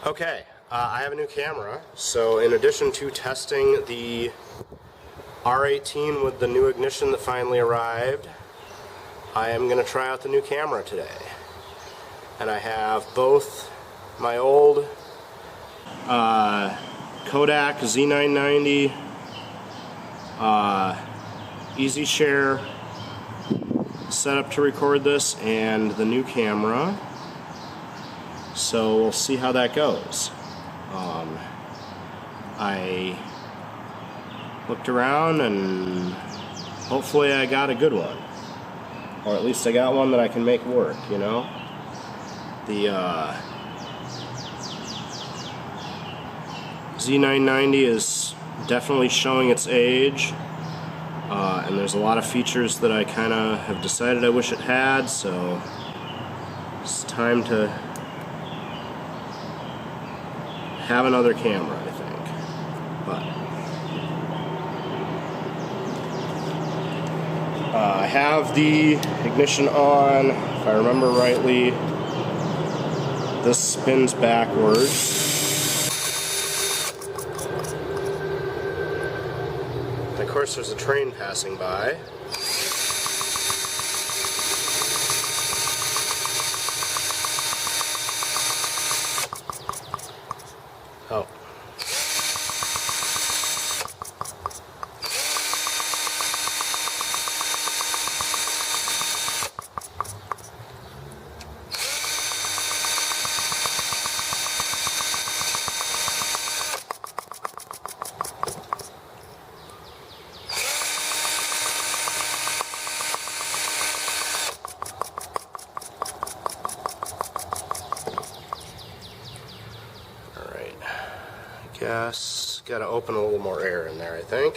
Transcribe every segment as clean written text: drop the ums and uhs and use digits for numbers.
Okay, I have a new camera, so in addition to testing the R18 with the new ignition that finally arrived, I am going to try out the new camera today. And I have both my old Kodak Z990 EasyShare set up to record this and the new camera. So we'll see how that goes. I looked around and hopefully I got a good one. Or at least I got one that I can make work, you know? The Z990 is definitely showing its age. And there's a lot of features that I kind of have decided I wish it had, so it's time to have another camera, I think. But I have the ignition on. If I remember rightly, this spins backwards. Of course, there's a train passing by. Oh. Guess gotta open a little more air in there, I think.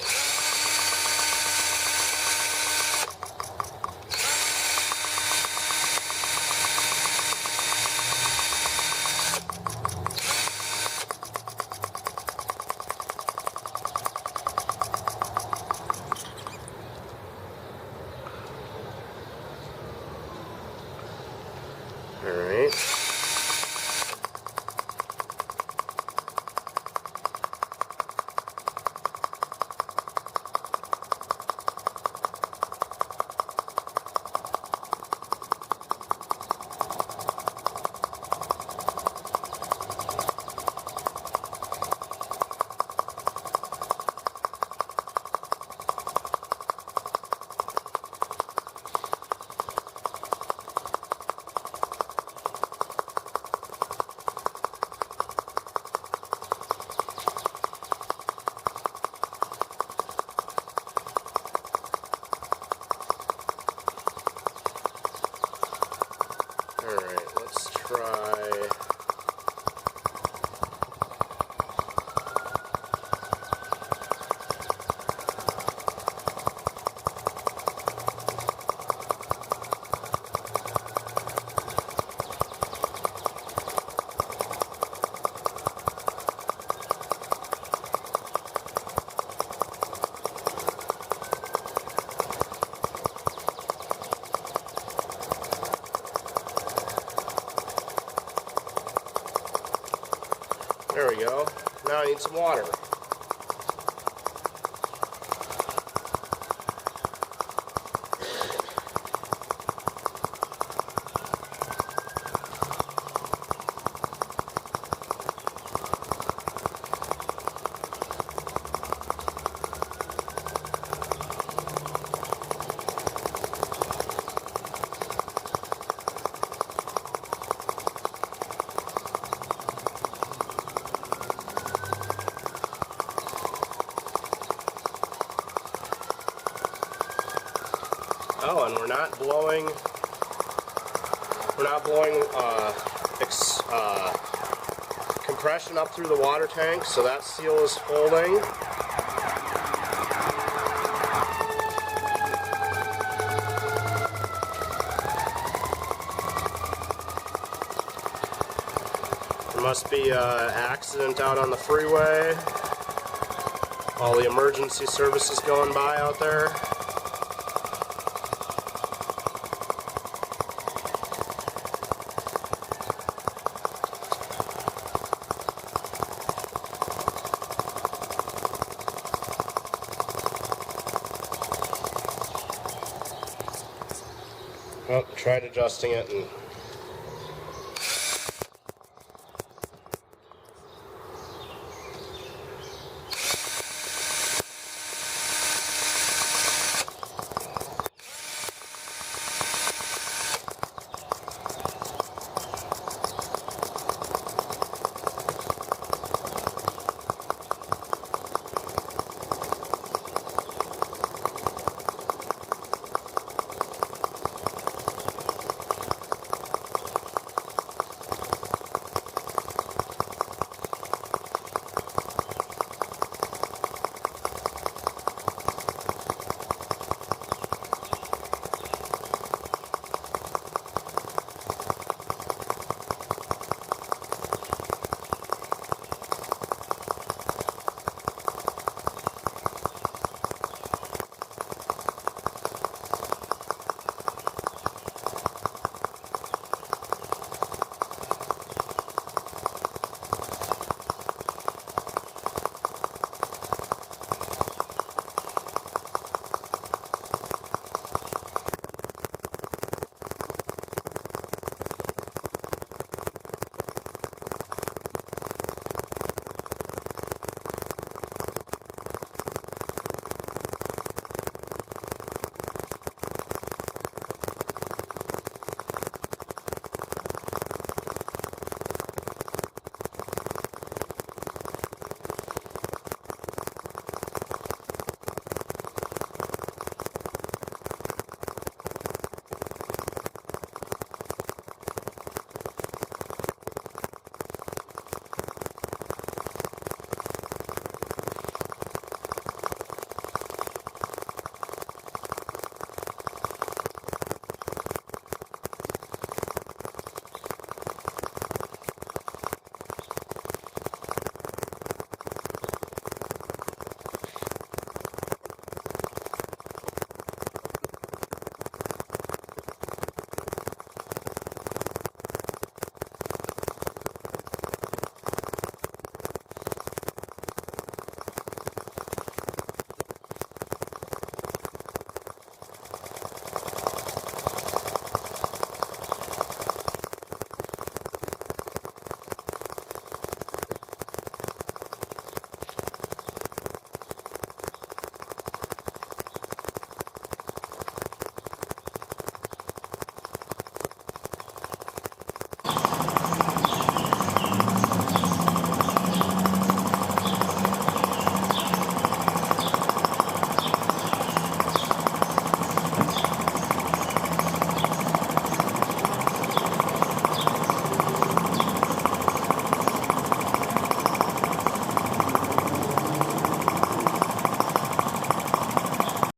All right. Alright, let's try... There we go. Now I need some water. Oh, and we're not blowing compression up through the water tank, so that seal is holding. There must be an accident out on the freeway. All the emergency services going by out there. Well, tried adjusting it and